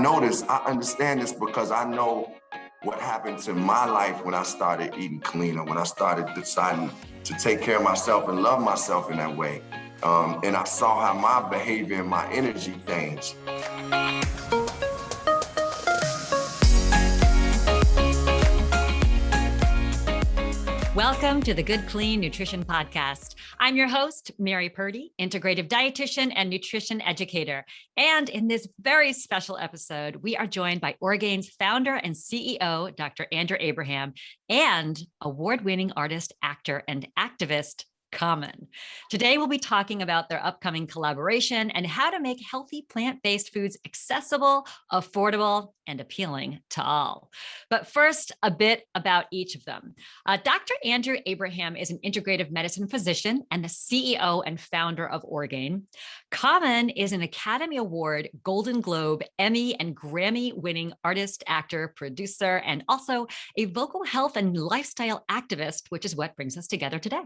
I understand this because I know what happened to my life when I started eating cleaner, when I started deciding to take care of myself and love myself in that way. And I saw how my behavior and my energy changed. Welcome to the Good Clean Nutrition Podcast. I'm your host, Mary Purdy, integrative dietitian and nutrition educator. And in this very special episode, we are joined by Orgain's founder and CEO, Dr. Andrew Abraham, and award-winning artist, actor, and activist, Com+Well. Today, we'll be talking about their upcoming collaboration and how to make healthy plant-based foods accessible, affordable, and appealing to all. But first, a bit about each of them. Dr. Andrew Abraham is an integrative medicine physician and the CEO and founder of Orgain. Com+Well is an Academy Award, Golden Globe, Emmy and Grammy-winning artist, actor, producer, and also a vocal health and lifestyle activist, which is what brings us together today.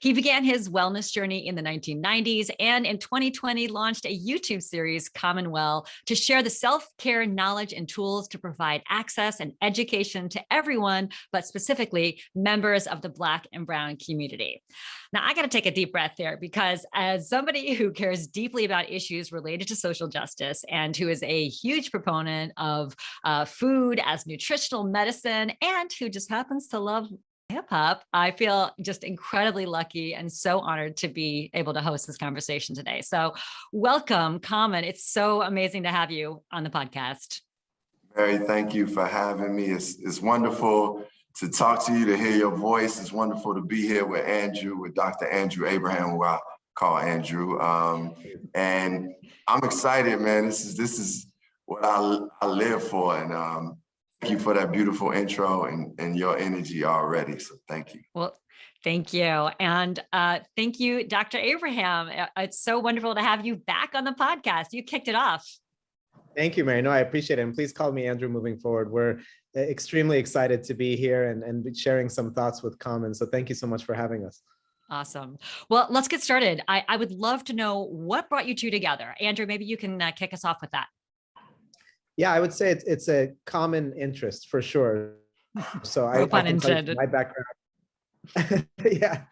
He began his wellness journey in the 1990s and in 2020 launched a YouTube series, Com+Well, to share the self-care knowledge and tools to provide access and education to everyone, but specifically members of the Black and Brown community. Now, I got to take a deep breath there because as somebody who cares deeply about issues related to social justice and who is a huge proponent of food as nutritional medicine and who just happens to love hip hop, I feel just incredibly lucky and so honored to be able to host this conversation today. So welcome, Com+Well. It's so amazing to have you on the podcast. Mary, thank you for having me. It's wonderful to talk to you, to hear your voice. It's wonderful to be here with Dr. Andrew Abraham, who I call Andrew. And I'm excited, man. This is what I live for. And thank you for that beautiful intro and your energy already. So thank you. Well, thank you. And thank you, Dr. Abraham. It's so wonderful to have you back on the podcast. You kicked it off. Thank you, Mary. No, I appreciate it. And please call me Andrew moving forward. We're extremely excited to be here and sharing some thoughts with Com+Well. So thank you so much for having us. Awesome. Well, let's get started. I would love to know what brought you two together. Andrew, maybe you can kick us off with that. Yeah, I would say it's a common interest for sure. So no pun intended. My background. Yeah,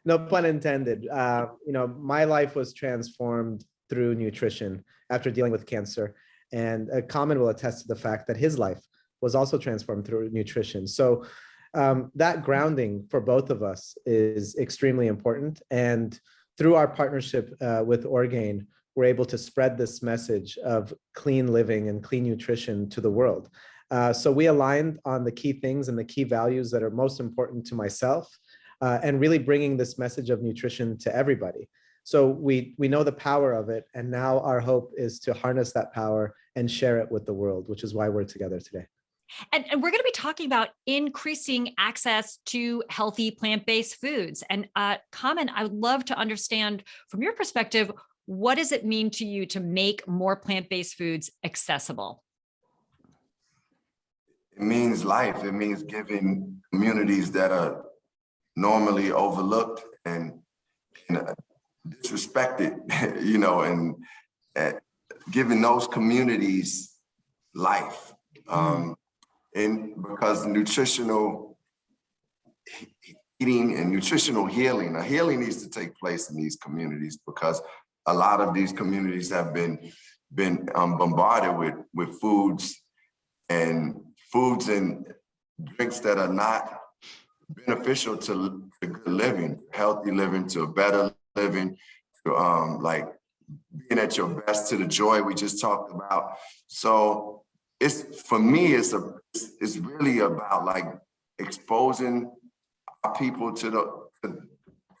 no pun intended. My life was transformed through nutrition after dealing with cancer. And Com+Well will attest to the fact that his life was also transformed through nutrition. So that grounding for both of us is extremely important. And through our partnership with Orgain, we're able to spread this message of clean living and clean nutrition to the world. So we aligned on the key things and the key values that are most important to myself and really bringing this message of nutrition to everybody. So we know the power of it. And now our hope is to harness that power and share it with the world, which is why we're together today. And we're going to be talking about increasing access to healthy plant-based foods. And Com+Well, I would love to understand from your perspective, what does it mean to you to make more plant-based foods accessible? It means life. It means giving communities that are normally overlooked and disrespected, and giving those communities life. And because nutritional eating and nutritional healing needs to take place in these communities because a lot of these communities have been bombarded with foods and drinks that are not beneficial to good living, healthy living, to a better living, to like being at your best, to the joy we just talked about. So for me, it's really about like exposing our people to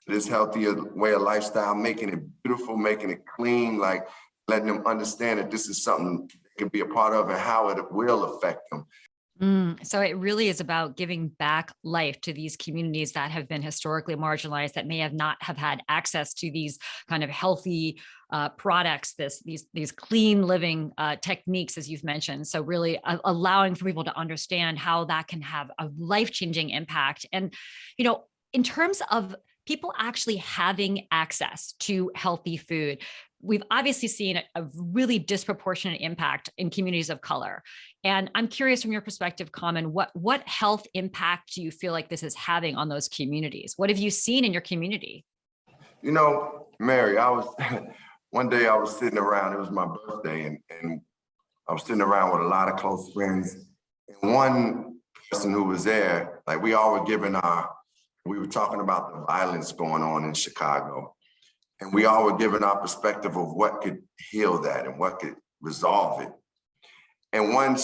this healthier way of lifestyle, making it beautiful, making it clean, like letting them understand that this is something they can be a part of and how it will affect them. So it really is about giving back life to these communities that have been historically marginalized, that may have not have had access to these kind of healthy products, these clean living techniques, as you've mentioned. So really allowing for people to understand how that can have a life-changing impact. And, in terms of people actually having access to healthy food, we've obviously seen a really disproportionate impact in communities of color. And I'm curious from your perspective, Common, what health impact do you feel like this is having on those communities? What have you seen in your community? You know, Mary, one day I was sitting around, it was my birthday, and I was sitting around with a lot of close friends. And one person who was there, like we were talking about the violence going on in Chicago. And we all were giving our perspective of what could heal that and what could resolve it. And one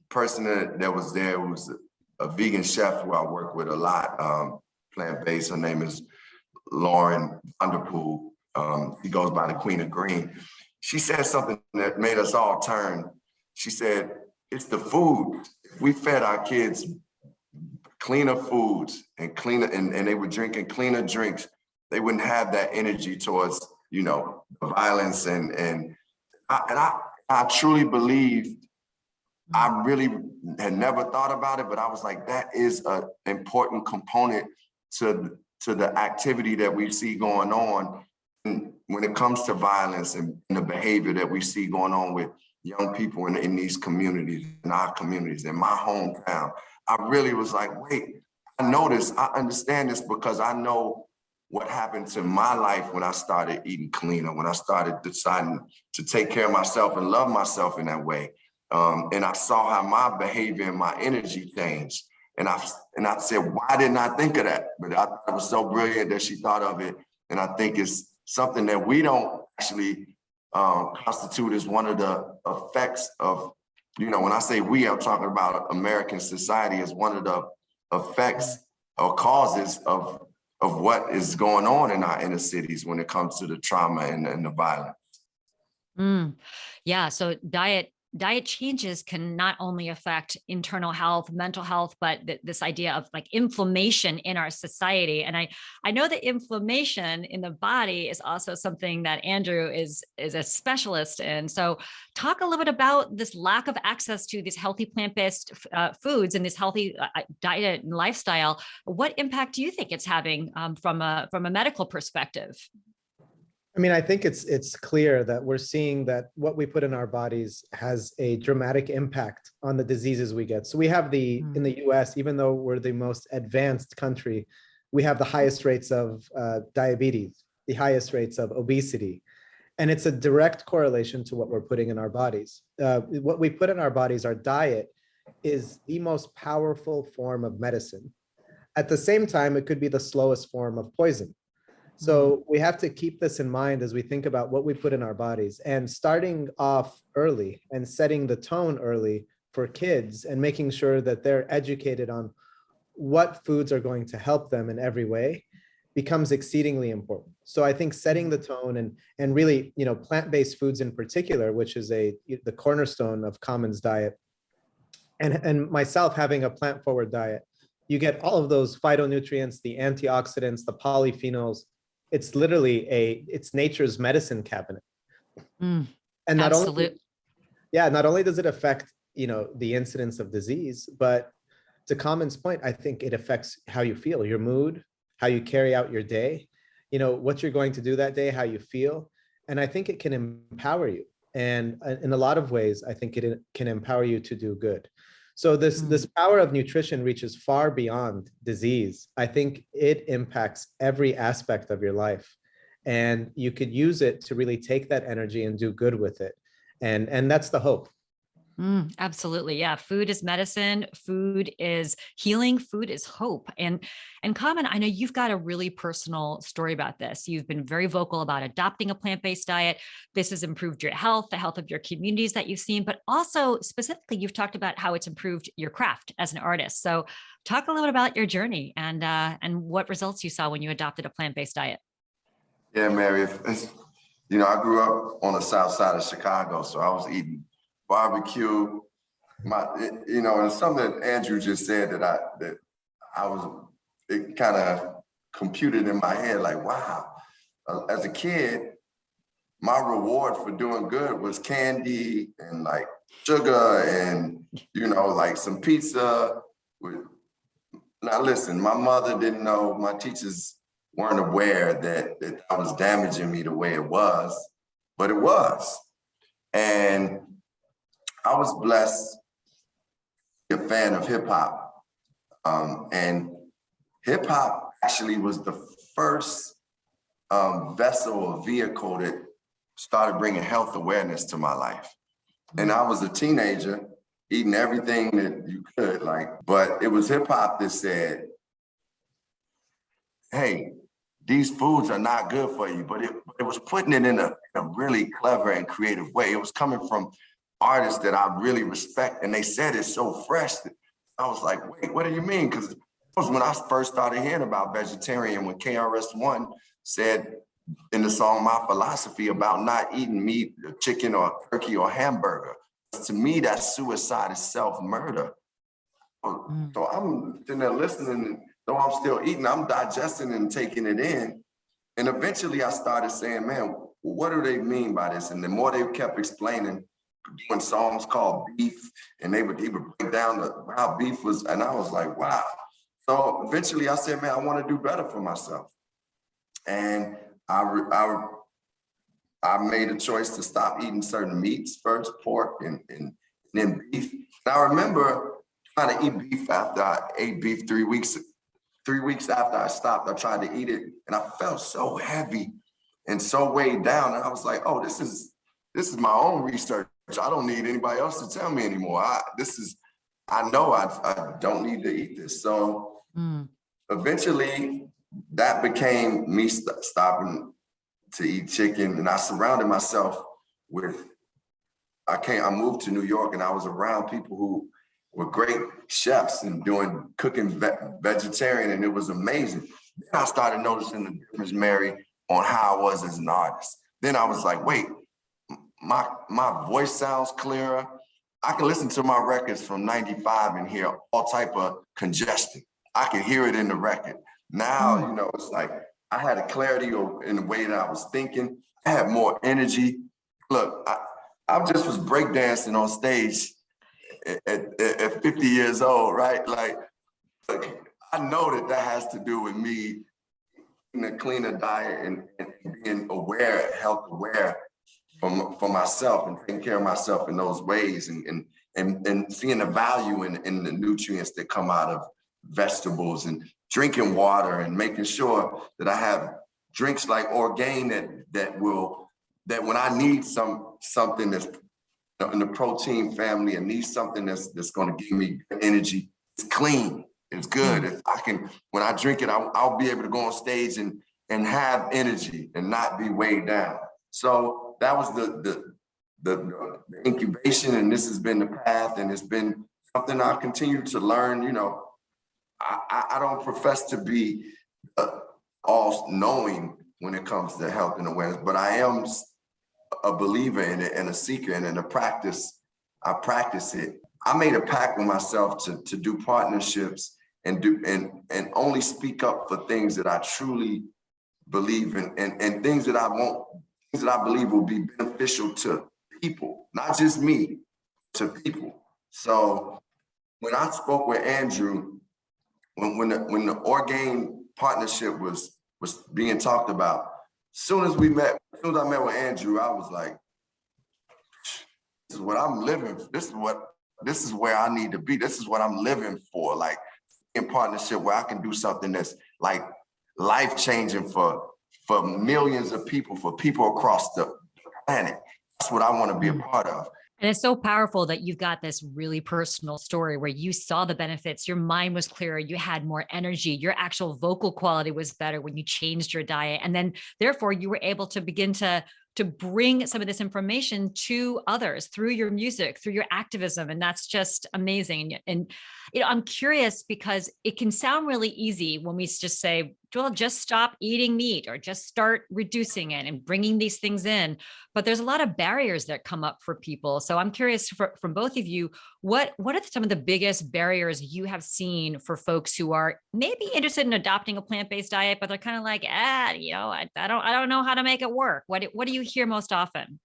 person that was there was a vegan chef who I work with a lot, plant-based. Her name is Lauren Vanderpool. She goes by the Queen of Green. She said something that made us all turn. She said, it's the food. If we fed our kids cleaner foods and they were drinking cleaner drinks, they wouldn't have that energy towards, violence. And I truly believe, I really had never thought about it, but I was like, that is an important component to the activity that we see going on when it comes to violence and the behavior that we see going on with young people in these communities, in our communities, in my hometown. I really was like, wait, I know this, I understand this, because I know what happened to my life when I started eating cleaner, when I started deciding to take care of myself and love myself in that way. And I saw how my behavior and my energy changed. And I said, why didn't I think of that? But I thought it was so brilliant that she thought of it. And I think it's something that we don't actually constitute as one of the effects of, when I say we, I'm talking about American society as one of the effects or causes of what is going on in our inner cities when it comes to the trauma and the violence. Yeah, so diet changes can not only affect internal health, mental health, but this idea of like inflammation in our society. And I know that inflammation in the body is also something that Andrew is a specialist in. So talk a little bit about this lack of access to these healthy plant-based foods and this healthy diet and lifestyle. What impact do you think it's having from a medical perspective? I mean, I think it's clear that we're seeing that what we put in our bodies has a dramatic impact on the diseases we get. So we have in the US, even though we're the most advanced country, we have the highest rates of diabetes, the highest rates of obesity. And it's a direct correlation to what we're putting in our bodies. What we put in our bodies, our diet, is the most powerful form of medicine. At the same time, it could be the slowest form of poison. So we have to keep this in mind as we think about what we put in our bodies, and starting off early and setting the tone early for kids and making sure that they're educated on what foods are going to help them in every way becomes exceedingly important. So I think setting the tone and really, plant-based foods in particular, which is the cornerstone of Common's diet, and myself having a plant-forward diet, you get all of those phytonutrients, the antioxidants, the polyphenols. It's literally it's nature's medicine cabinet. And not only does it affect, the incidence of disease, but to Common's point, I think it affects how you feel, your mood, how you carry out your day, what you're going to do that day, how you feel. And I think it can empower you. And in a lot of ways, I think it can empower you to do good. So this power of nutrition reaches far beyond disease. I think it impacts every aspect of your life, and you could use it to really take that energy and do good with it. And that's the hope. Absolutely. Yeah. Food is medicine. Food is healing. Food is hope. And Common, I know you've got a really personal story about this. You've been very vocal about adopting a plant-based diet. This has improved your health, the health of your communities that you've seen, but also specifically, you've talked about how it's improved your craft as an artist. So talk a little bit about your journey and what results you saw when you adopted a plant-based diet. Yeah, Mary, I grew up on the south side of Chicago, so I was eating barbecue, and something that Andrew just said that it kind of computed in my head, like, wow, as a kid, my reward for doing good was candy and like sugar and, like some pizza. Now listen, my mother didn't know, my teachers weren't aware that I was damaging me the way it was. but it was. And I was blessed to be a fan of hip hop. And hip hop actually was the first vessel or vehicle that started bringing health awareness to my life. And I was a teenager eating everything that you could, but it was hip hop that said, hey, these foods are not good for you, but it was putting it in a really clever and creative way. It was coming from artists that I really respect, and they said it so fresh that I was like, wait, what do you mean? Because it was when I first started hearing about vegetarian, when KRS-One said in the song My Philosophy about not eating meat, chicken or turkey or hamburger. To me, that's suicide, is self-murder. So I'm sitting there listening, though I'm still eating, I'm digesting and taking it in. And eventually I started saying, man, what do they mean by this? And the more they kept explaining, doing songs called Beef, and he would break down how beef was, and I was like, wow. So eventually I said, man, I want to do better for myself. And I made a choice to stop eating certain meats first, pork and then beef. And I remember trying to eat beef after I ate beef 3 weeks. 3 weeks after I stopped, I tried to eat it, and I felt so heavy and so weighed down. And I was like, oh, this is my own research. I don't need anybody else to tell me anymore. I know I don't need to eat this. So eventually that became me stopping to eat chicken. And I surrounded myself with, I moved to New York, and I was around people who were great chefs and cooking vegetarian, and it was amazing. Then I started noticing the difference, Mary, on how I was as an artist. Then I was like, wait, my voice sounds clearer. I can listen to my records from 95 and hear all type of congestion. I can hear it in the record. Now, it's like I had a clarity in the way that I was thinking. I had more energy. Look, I just was breakdancing on stage at 50 years old, right? Like, I know that has to do with me eating a cleaner diet and being aware, health aware for myself, and taking care of myself in those ways, and seeing the value in the nutrients that come out of vegetables, and drinking water, and making sure that I have drinks like Orgain that when I need something that's in the protein family and need something that's going to give me energy, it's clean, it's good. If when I drink it, I'll be able to go on stage and have energy and not be weighed down. So that was the incubation, and this has been the path, and it's been something I've continued to learn. I don't profess to be all knowing when it comes to health and awareness, but I am a believer in it and a seeker, and in the practice, I practice it. I made a pact with myself to do partnerships and only speak up for things that I truly believe in, and things that I believe will be beneficial to people, not just me, to people. So when I spoke with Andrew, when the Orgain partnership was being talked about, as soon as I met with Andrew, I was like, this is what I'm living for. This is where I need to be. This is what I'm living for. Like, in partnership where I can do something that's like life-changing for millions of people, for people across the planet. That's what I want to be a part of. And it's so powerful that you've got this really personal story where you saw the benefits, your mind was clearer, you had more energy, your actual vocal quality was better when you changed your diet. And then therefore you were able to begin to bring some of this information to others through your music, through your activism. And that's just amazing. And I'm curious because it can sound really easy when we just say, well, just stop eating meat or just start reducing it and bringing these things in. But there's a lot of barriers that come up for people. So I'm curious from both of you, what are some of the biggest barriers you have seen for folks who are maybe interested in adopting a plant-based diet, but they're kind of like, I don't know how to make it work. What do you hear most often?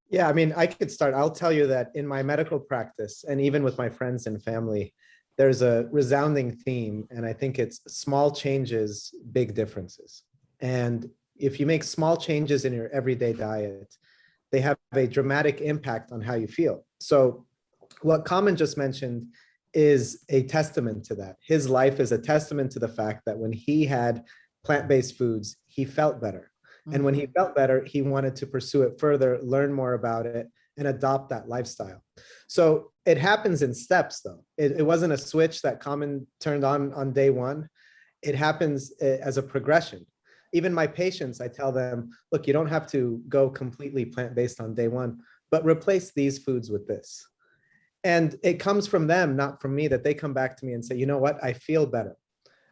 Yeah, I mean, I could start. I'll tell you that in my medical practice, and even with my friends and family, there's a resounding theme, and I think it's small changes, big differences. And if you make small changes in your everyday diet, they have a dramatic impact on how you feel. So what Common just mentioned is a testament to that. His life is a testament to the fact that when he had plant-based foods, he felt better. And when he felt better, he wanted to pursue it further, learn more about it, and adopt that lifestyle. So it happens in steps, though. It wasn't a switch that Common turned on day one. It happens as a progression. Even my patients, I tell them, look, you don't have to go completely plant-based on day one, but replace these foods with this. And it comes from them, not from me, that they come back to me and say, you know what, I feel better.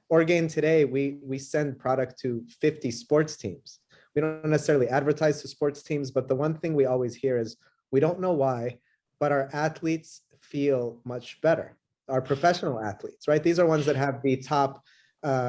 Orgain today, we send product to 50 sports teams. We don't necessarily advertise to sports teams, but the one thing we always hear is, we don't know why, but our athletes feel much better. Our professional athletes, right? These are ones that have the top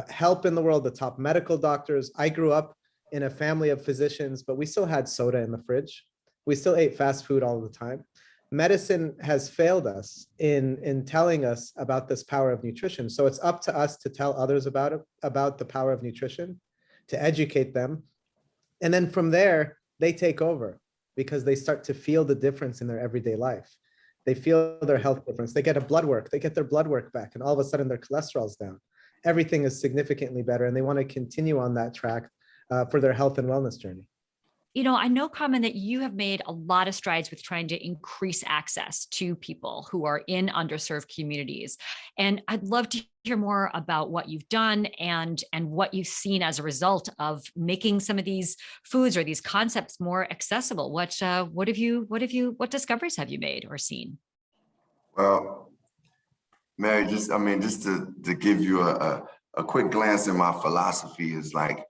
help in the world, the top medical doctors. I grew up in a family of physicians, but we still had soda in the fridge. We still ate fast food all the time. Medicine has failed us in telling us about this power of nutrition. So it's up to us to tell others about it, about the power of nutrition, to educate them. And then from there, they take over because they start to feel the difference in their everyday life. They feel their health difference. They get a blood work, they get their blood work back, and all of a sudden their cholesterol's down. Everything is significantly better, and they want to continue on that track for their health and wellness journey. You know, I know, Common, that you have made a lot of strides with trying to increase access to people who are in underserved communities. And I'd love to hear more about what you've done and what you've seen as a result of making some of these foods or these concepts more accessible. What discoveries have you made or seen? Well, Mary, just to give you a quick glance at my philosophy is like,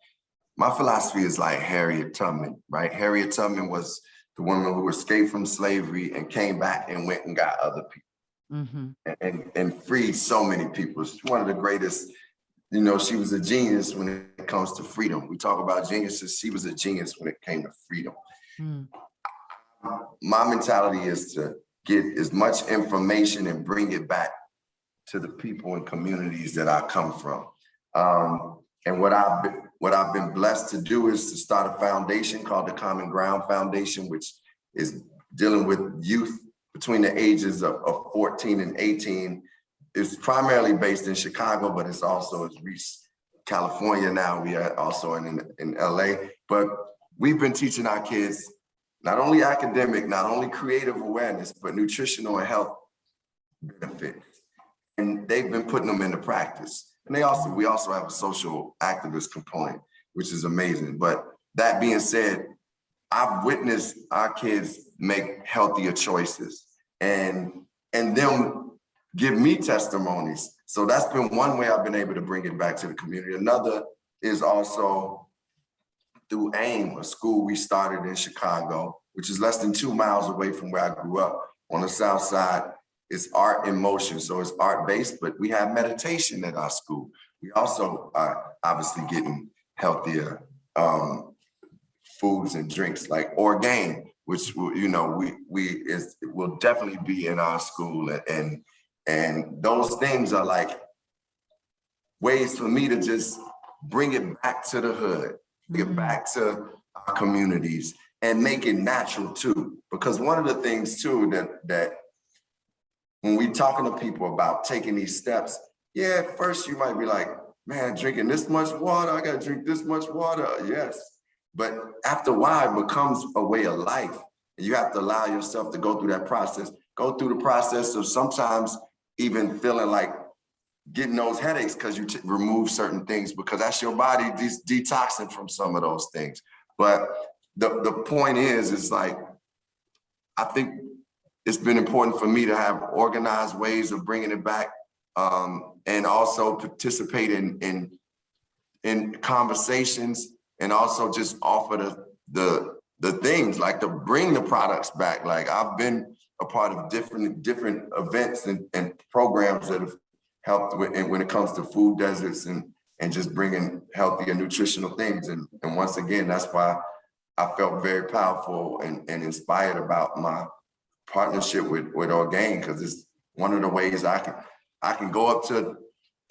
my philosophy is like Harriet Tubman, right? Harriet Tubman was the woman who escaped from slavery and came back and went and got other people and freed so many people. She's one of the greatest, you know, she was a genius when it comes to freedom. We talk about geniuses, she was a genius when it came to freedom. My mentality is to get as much information and bring it back to the people and communities that I come from. And what I've been blessed to do is to start a foundation called the Common Ground Foundation, which is dealing with youth between the ages of 14 and 18. It's primarily based in Chicago, but it's reached California now. We are also in LA. But we've been teaching our kids not only academic, not only creative awareness, but nutritional and health benefits. And they've been putting them into practice. And we also have a social activist component, which is amazing. But that being said, I've witnessed our kids make healthier choices and them give me testimonies. So that's been one way I've been able to bring it back to the community. Another is also through AIM, a school we started in Chicago, which is less than 2 miles away from where I grew up on the South Side. It's art in motion, so it's art-based, but we have meditation at our school. We also are obviously getting healthier foods and drinks like Orgain, which will definitely be in our school, and those things are like ways for me to just bring it back to the hood, get back to our communities, and make it natural too. Because one of the things too that when we talking to people about taking these steps, yeah, at first you might be like, man, drinking this much water, I gotta drink this much water, yes. But after a while, it becomes a way of life. And you have to allow yourself to go through that process, go through the process of sometimes even feeling like getting those headaches because you remove certain things because that's your body detoxing from some of those things. But the point is like, I think it's been important for me to have organized ways of bringing it back and also participate in conversations and also just offer the things like to bring the products back. Like I've been a part of different events and programs that have helped when it comes to food deserts and just bringing healthy and nutritional things. And once again, that's why I felt very powerful and inspired about my partnership with Orgain, because it's one of the ways I can go up to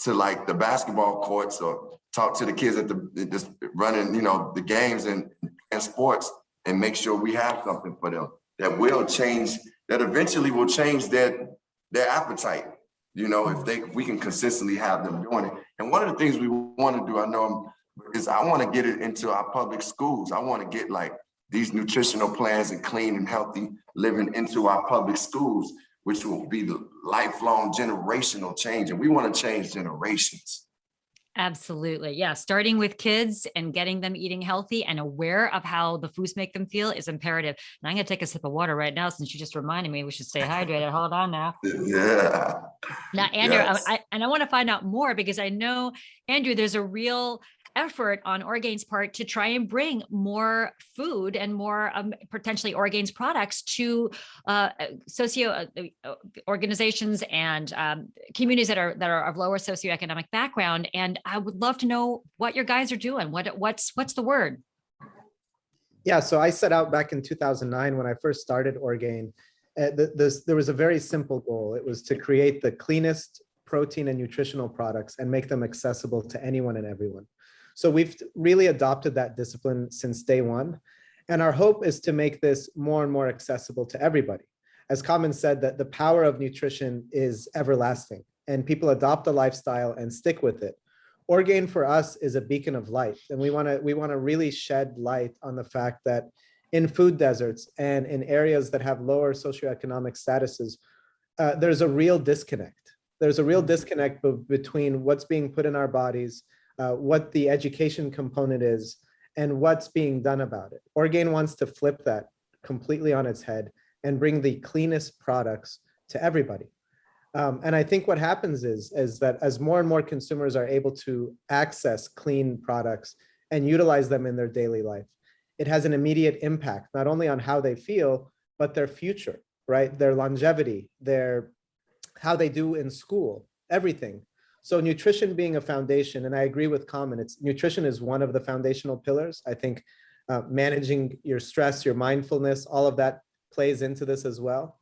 to like the basketball courts or talk to the kids at the just running, the games and sports, and make sure we have something for them that will change, that eventually will change their appetite. If we can consistently have them doing it. And one of the things we want to do, I know, is I want to get it into our public schools. I want to get like these nutritional plans and clean and healthy living into our public schools, which will be the lifelong generational change. And we want to change generations. Absolutely. Yeah. Starting with kids and getting them eating healthy and aware of how the foods make them feel is imperative. And I'm going to take a sip of water right now, since you just reminded me we should stay hydrated. Hold on now. Yeah. Now, Andrew, Yes. I want to find out more, because I know, Andrew, there's a real effort on Orgain's part to try and bring more food and more potentially Orgain's products to socio organizations and communities that are of lower socioeconomic background. And I would love to know what your guys are doing. What's the word? Yeah, so I set out back in 2009 when I first started Orgain. There was a very simple goal. It was to create the cleanest protein and nutritional products and make them accessible to anyone and everyone. So we've really adopted that discipline since day one. And our hope is to make this more and more accessible to everybody. As Com said, that the power of nutrition is everlasting, and people adopt the lifestyle and stick with it. Orgain for us is a beacon of light. And we want to really shed light on the fact that in food deserts and in areas that have lower socioeconomic statuses, there's a real disconnect. There's a real disconnect between what's being put in our bodies, what the education component is, and what's being done about it. Orgain wants to flip that completely on its head and bring the cleanest products to everybody. And I think what happens is that as more and more consumers are able to access clean products and utilize them in their daily life, it has an immediate impact, not only on how they feel, but their future, right? Their longevity, how they do in school, everything. So nutrition being a foundation, and I agree with Com, nutrition is one of the foundational pillars. I think managing your stress, your mindfulness, all of that plays into this as well.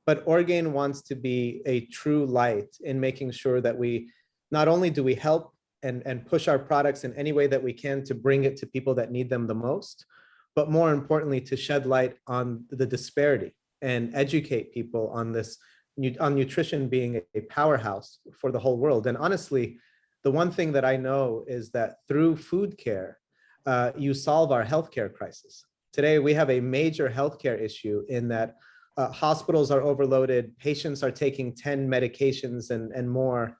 But Orgain wants to be a true light in making sure that we not only do we help and push our products in any way that we can to bring it to people that need them the most, but more importantly, to shed light on the disparity and educate people on nutrition being a powerhouse for the whole world. And honestly, the one thing that I know is that through food care, you solve our healthcare crisis. Today, we have a major healthcare issue in that hospitals are overloaded, patients are taking 10 medications and more.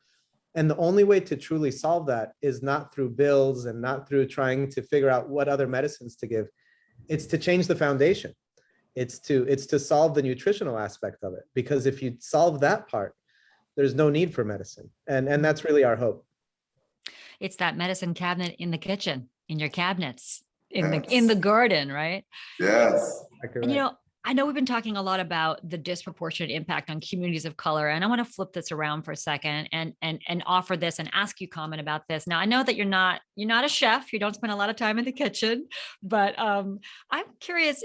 And the only way to truly solve that is not through bills and not through trying to figure out what other medicines to give. It's to change the foundation. It's to solve the nutritional aspect of it, because if you solve that part, there's no need for medicine. And that's really our hope. It's that medicine cabinet in the kitchen, in your cabinets, Yes. in the garden, right? Yes. Exactly And, right. I know we've been talking a lot about the disproportionate impact on communities of color, and I want to flip this around for a second and offer this and ask you comment about this. Now, I know that you're not a chef, you don't spend a lot of time in the kitchen, but I'm curious.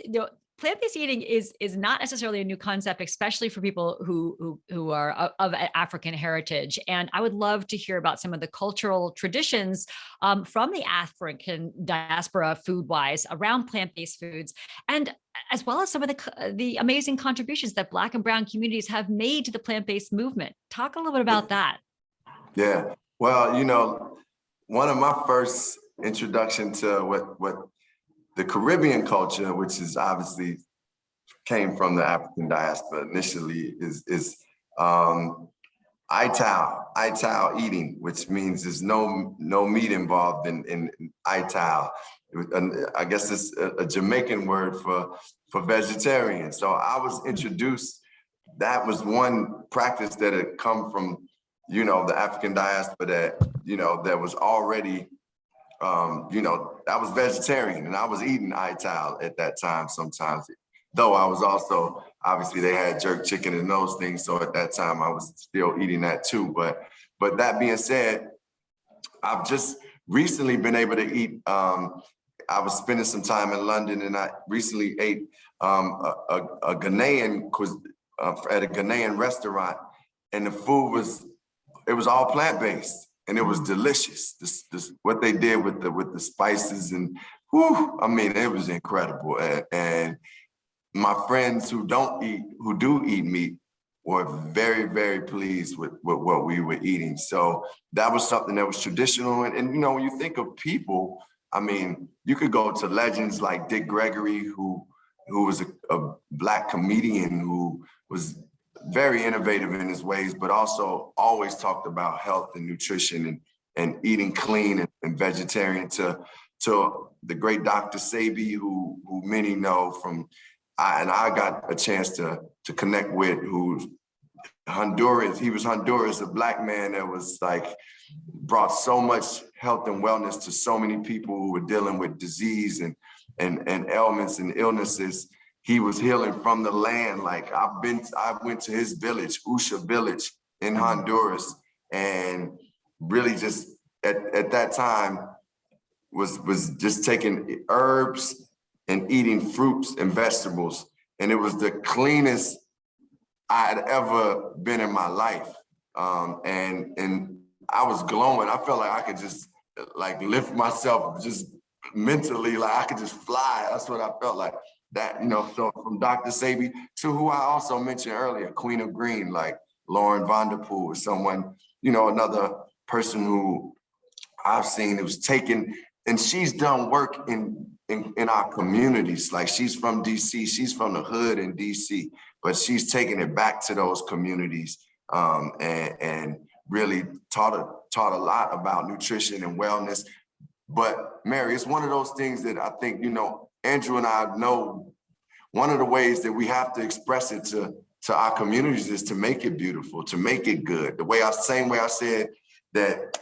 Plant-based eating is not necessarily a new concept, especially for people who are of African heritage. And I would love to hear about some of the cultural traditions from the African diaspora, food-wise, around plant-based foods, and as well as some of the amazing contributions that Black and Brown communities have made to the plant-based movement. Talk a little bit about that. Yeah. Well, one of my first introduction to what the Caribbean culture, which is obviously came from the African diaspora initially, is Ital eating, which means there's no meat involved in Ital. I guess it's a Jamaican word for vegetarian. So I was introduced. That was one practice that had come from the African diaspora that was already. I was vegetarian and I was eating Ital at that time sometimes, though I was also, obviously they had jerk chicken and those things. So at that time I was still eating that too. But that being said, I've just recently been able to eat, I was spending some time in London and I recently ate a Ghanaian at a Ghanaian restaurant, and the food was all plant-based. and it was delicious. This what they did with the spices and whew, I mean, it was incredible. And my friends who do eat meat were very, very pleased with what we were eating. So that was something that was traditional. And you know, when you think of people, I mean, you could go to legends like Dick Gregory, who was a Black comedian who was very innovative in his ways, but also always talked about health and nutrition and eating clean and vegetarian, to the great Dr. Sebi, who many know from, and I got a chance to connect with, who's Honduras. He was Honduras, a Black man that was like, brought so much health and wellness to so many people who were dealing with disease and ailments and illnesses. He was healing from the land. Like I went to his village, Usha village in Honduras, and really just at that time was just taking herbs and eating fruits and vegetables. And it was the cleanest I had ever been in my life. And I was glowing. I felt like I could just like lift myself just mentally, like I could just fly. That's what I felt like. That, you know, so from Dr. Sebi to who I also mentioned earlier, Queen of Green, like Lauren Vanderpool, is someone, you know, another person who I've seen who's taken, and she's done work in our communities. Like she's from DC, she's from the hood in DC, but she's taken it back to those communities and really taught a lot about nutrition and wellness. But Mary, it's one of those things that I think, you know, Andrew and I know one of the ways that we have to express it to our communities is to make it beautiful, to make it good. Same way I said that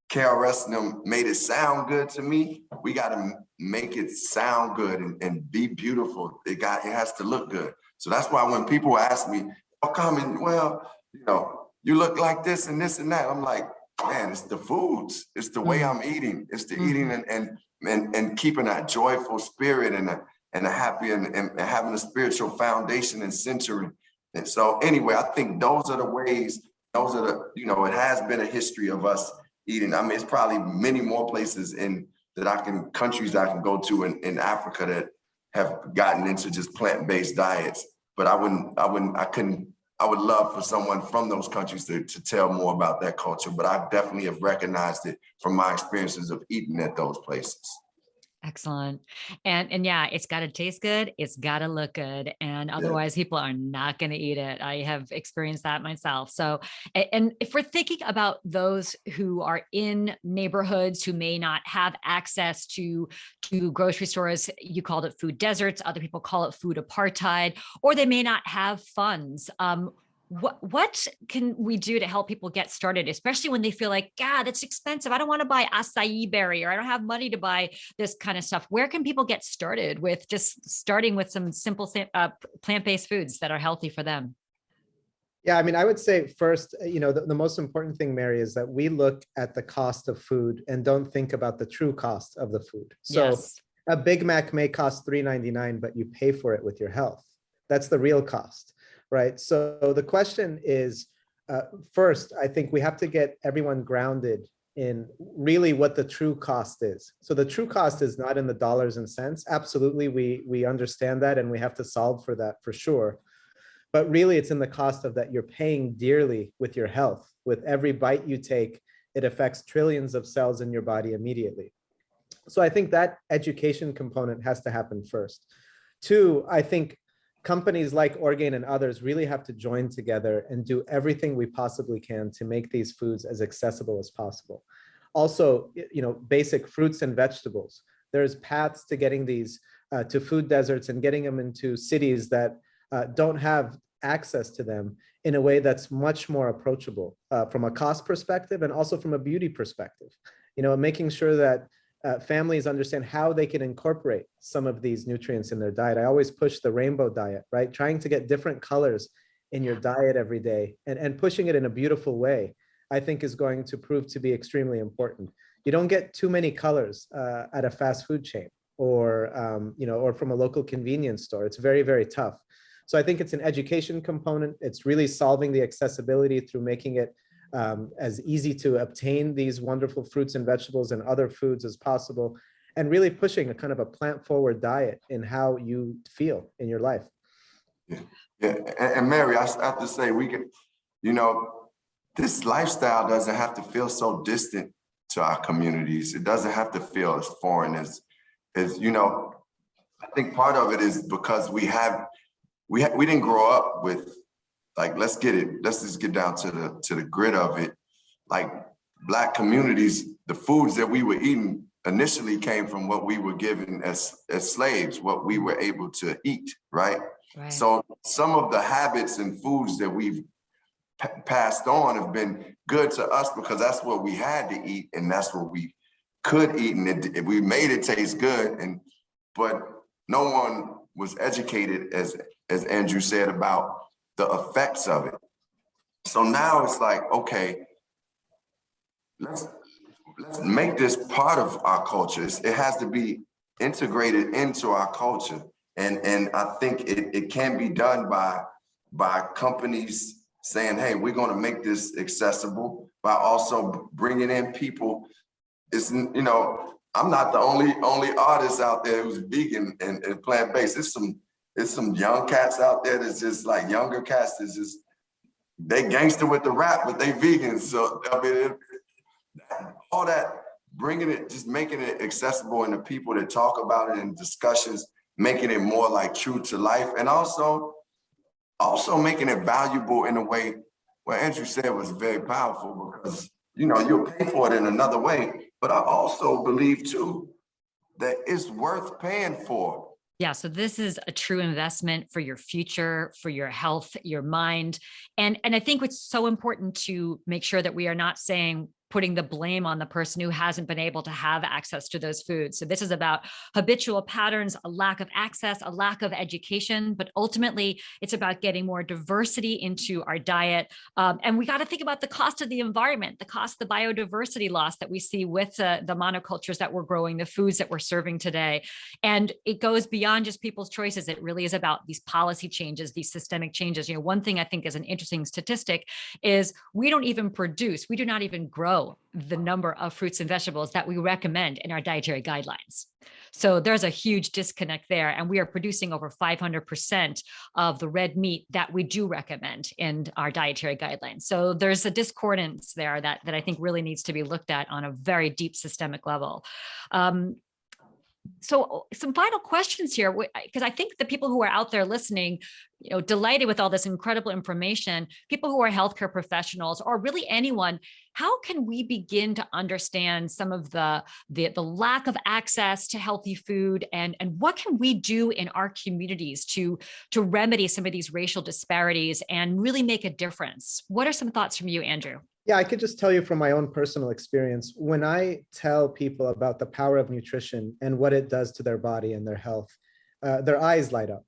KRS and them made it sound good to me, we got to make it sound good and be beautiful. It has to look good. So that's why when people ask me, oh, Common, well, you know, you look like this and that. I'm like, man, it's the foods. It's the way I'm eating. It's the eating and keeping that joyful spirit and a happy and having a spiritual foundation and centering. And so anyway, I think those are the ways, you know, it has been a history of us eating. I mean, it's probably many more places countries I can go to in Africa that have gotten into just plant-based diets. But I would love for someone from those countries to tell more about that culture, but I definitely have recognized it from my experiences of eating at those places. Excellent. And yeah, it's got to taste good. It's got to look good. And otherwise people are not going to eat it. I have experienced that myself. So, and if we're thinking about those who are in neighborhoods who may not have access to grocery stores, you called it food deserts. Other people call it food apartheid, or they may not have funds. What can we do to help people get started, especially when they feel like, God, it's expensive. I don't want to buy acai berry, or I don't have money to buy this kind of stuff. Where can people get started with just starting with some simple plant-based foods that are healthy for them? Yeah, I mean, I would say first, you know, the most important thing, Mary, is that we look at the cost of food and don't think about the true cost of the food. So yes. A Big Mac may cost $3.99, but you pay for it with your health. That's the real cost. Right. So the question is, first, I think we have to get everyone grounded in really what the true cost is. So the true cost is not in the dollars and cents. Absolutely, we understand that, and we have to solve for that for sure. But really, it's in the cost of that you're paying dearly with your health. With every bite you take, it affects trillions of cells in your body immediately. So I think that education component has to happen first. Two, I think companies like Orgain and others really have to join together and do everything we possibly can to make these foods as accessible as possible. Also, you know, basic fruits and vegetables. There's paths to getting these to food deserts and getting them into cities that don't have access to them in a way that's much more approachable from a cost perspective and also from a beauty perspective. You know, making sure that families understand how they can incorporate some of these nutrients in their diet. I always push the rainbow diet, right? Trying to get different colors in your diet every day and pushing it in a beautiful way, I think is going to prove to be extremely important. You don't get too many colors at a fast food chain or, you know, or from a local convenience store. It's very, very tough. So I think it's an education component. It's really solving the accessibility through making it as easy to obtain these wonderful fruits and vegetables and other foods as possible, and really pushing a kind of a plant-forward diet in how you feel in your life. Yeah, yeah. And Mary, I have to say, we can, you know, this lifestyle doesn't have to feel so distant to our communities. It doesn't have to feel as foreign as you know. I think part of it is because we didn't grow up with, like, let's just get down to the grit of it. Like, Black communities, the foods that we were eating initially came from what we were given as slaves, what we were able to eat, right? Right. So some of the habits and foods that we've passed on have been good to us because that's what we had to eat and that's what we could eat, and we made it taste good. But no one was educated, as Andrew said, about the effects of it. So now it's like, okay, let's make this part of our culture. It has to be integrated into our culture. And I think it can be done by companies saying, hey, we're going to make this accessible, by also bringing in people. It's, you know, I'm not the only artist out there who's vegan and plant-based. It's some young cats out there that's just like younger cats that's just, they gangster with the rap, but they vegan. So I mean, all that, bringing it, just making it accessible, and the people that talk about it in discussions, making it more like true to life, and also making it valuable in a way where Andrew said was very powerful, because, you know, you'll pay for it in another way. But I also believe too that it's worth paying for. Yeah, so this is a true investment for your future, for your health, your mind. And I think it's so important to make sure that we are not putting the blame on the person who hasn't been able to have access to those foods. So this is about habitual patterns, a lack of access, a lack of education, but ultimately it's about getting more diversity into our diet. And we got to think about the cost of the environment, the cost of the biodiversity loss that we see with the monocultures that we're growing, the foods that we're serving today. And it goes beyond just people's choices. It really is about these policy changes, these systemic changes. You know, one thing I think is an interesting statistic is we do not even grow the number of fruits and vegetables that we recommend in our dietary guidelines. So there's a huge disconnect there. And we are producing over 500% of the red meat that we do recommend in our dietary guidelines. So there's a discordance there that I think really needs to be looked at on a very deep systemic level. So some final questions here, because I think the people who are out there listening, you know, delighted with all this incredible information, people who are healthcare professionals, or really anyone, how can we begin to understand some of the lack of access to healthy food, and what can we do in our communities to remedy some of these racial disparities and really make a difference? What are some thoughts from you, Andrew? Yeah, I could just tell you from my own personal experience, when I tell people about the power of nutrition and what it does to their body and their health, their eyes light up.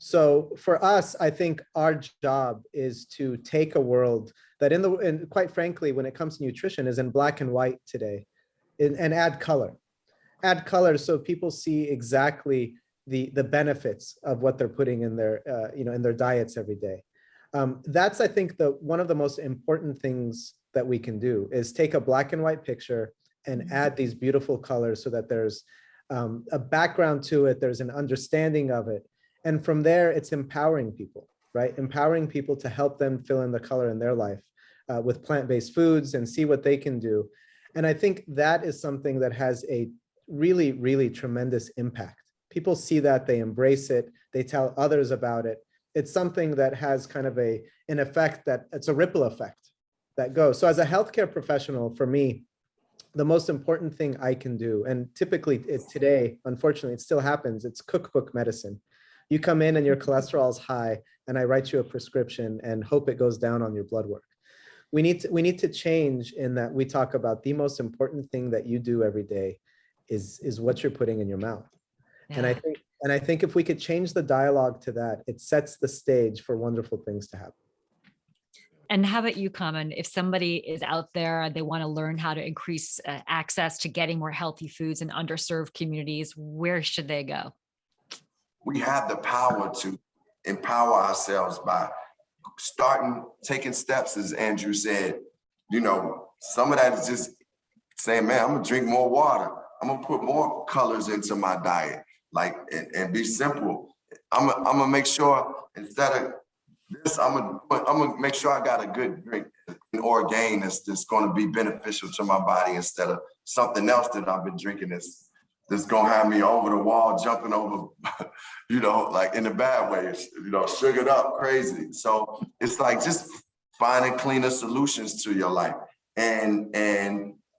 So for us, I think our job is to take a world that and quite frankly, when it comes to nutrition, is in black and white today, and add color. Add color so people see exactly the benefits of what they're putting in their in their diets every day. That's, I think, one of the most important things that we can do is take a black and white picture and add these beautiful colors so that there's a background to it, there's an understanding of it. And from there, it's empowering people, right? Empowering people to help them fill in the color in their life with plant-based foods and see what they can do. And I think that is something that has a really, really tremendous impact. People see that, they embrace it, they tell others about it. It's something that has kind of an effect that it's a ripple effect that goes. So as a healthcare professional, for me, the most important thing I can do, and typically today, unfortunately, it still happens, it's cookbook medicine. You come in and your cholesterol is high, and I write you a prescription and hope it goes down on your blood work. We need to change in that we talk about the most important thing that you do every day is what you're putting in your mouth. Yeah. And I think if we could change the dialogue to that, it sets the stage for wonderful things to happen. And how about you, Common? If somebody is out there, they want to learn how to increase access to getting more healthy foods in underserved communities, where should they go? We have the power to empower ourselves by taking steps, as Andrew said, some of that is just saying, man, I'm gonna drink more water. I'm gonna put more colors into my diet, like, and be simple. I'm gonna make sure instead of this, I'm gonna make sure I got a good drink, an Orgain that's gonna be beneficial to my body instead of something else that I've been drinking that's gonna have me over the wall, jumping over, like in a bad way, sugared up, crazy. So it's like just finding cleaner solutions to your life. And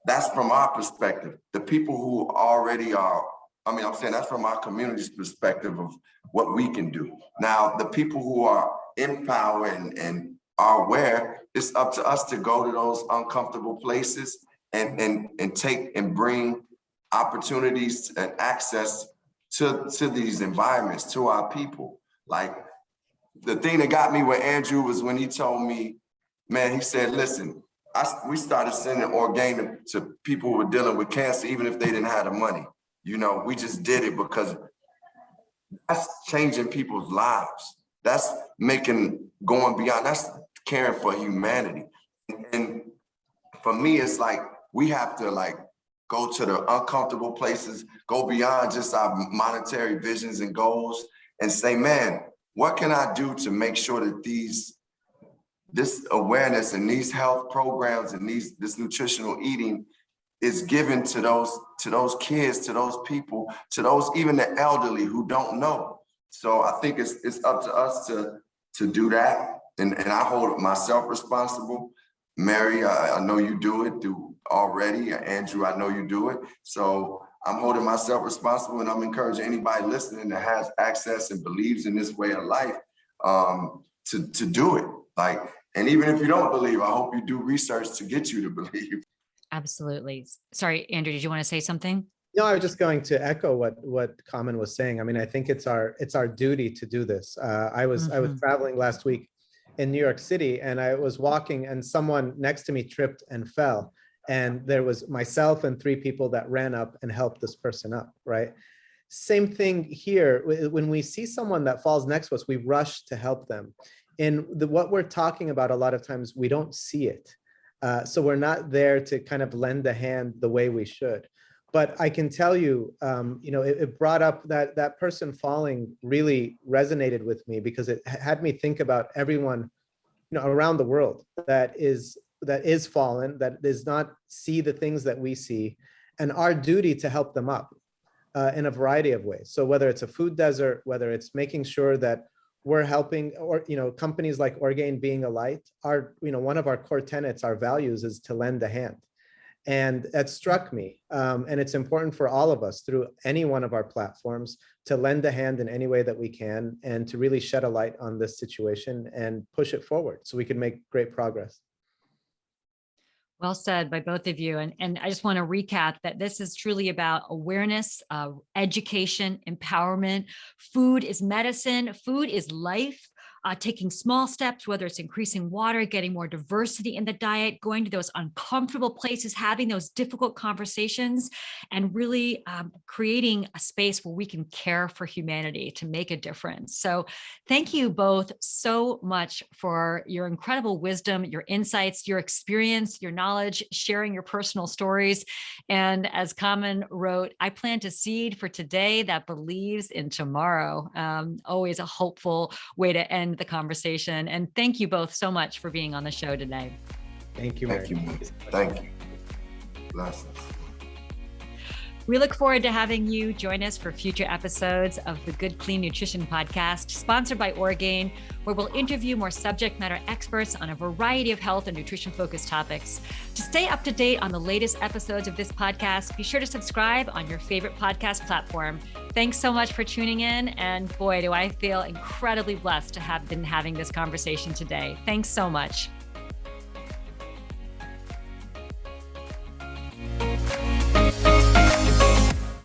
that's from our perspective. The people who already are, I'm saying that's from our community's perspective of what we can do. Now, the people who are in power and are aware, it's up to us to go to those uncomfortable places and take and bring opportunities and access to these environments, to our people. Like, the thing that got me with Andrew was when he told me, man, he said, listen, we started sending Orgain to people who were dealing with cancer, even if they didn't have the money. We just did it because that's changing people's lives. That's going beyond, that's caring for humanity. And for me, it's like, we have to go to the uncomfortable places, go beyond just our monetary visions and goals and say, man, what can I do to make sure that this awareness and these health programs and this nutritional eating is given to those kids, to those people, to those even the elderly who don't know. So I think it's up to us to do that. And I hold myself responsible. Mary, I know you do it already. Andrew, I know you do it. So I'm holding myself responsible, and I'm encouraging anybody listening that has access and believes in this way of life to do it. And even if you don't believe, I hope you do research to get you to believe. Absolutely. Sorry, Andrew, did you want to say something? No, I was just going to echo what Com+ was saying. I think it's our duty to do this. I was traveling last week in New York City, and I was walking, and someone next to me tripped and fell. And there was myself and 3 people that ran up and helped this person up, right? Same thing here. When we see someone that falls next to us, we rush to help them. And what we're talking about a lot of times, we don't see it. So we're not there to kind of lend a hand the way we should. But I can tell you, it brought up that person falling really resonated with me, because it had me think about everyone, around the world that is fallen, that does not see the things that we see, and our duty to help them up in a variety of ways. So whether it's a food desert, whether it's making sure that we're helping, or companies like Orgain being a light, one of our core tenets, our values, is to lend a hand. And that struck me. And it's important for all of us through any one of our platforms to lend a hand in any way that we can, and to really shed a light on this situation and push it forward so we can make great progress. Well said by both of you. And I just want to recap that this is truly about awareness, education, empowerment. Food is medicine. Food is life. Taking small steps, whether it's increasing water, getting more diversity in the diet, going to those uncomfortable places, having those difficult conversations, and really creating a space where we can care for humanity to make a difference. So thank you both so much for your incredible wisdom, your insights, your experience, your knowledge, sharing your personal stories. And as Com+ wrote, I plant a seed for today that believes in tomorrow. Always a hopeful way to end the conversation. And thank you both so much for being on the show today. Thank you, Mary. Thank you. Thank you. Blessings. We look forward to having you join us for future episodes of the Good Clean Nutrition Podcast, sponsored by Orgain, where we'll interview more subject matter experts on a variety of health and nutrition-focused topics. To stay up to date on the latest episodes of this podcast, be sure to subscribe on your favorite podcast platform. Thanks so much for tuning in. And boy, do I feel incredibly blessed to have been having this conversation today. Thanks so much.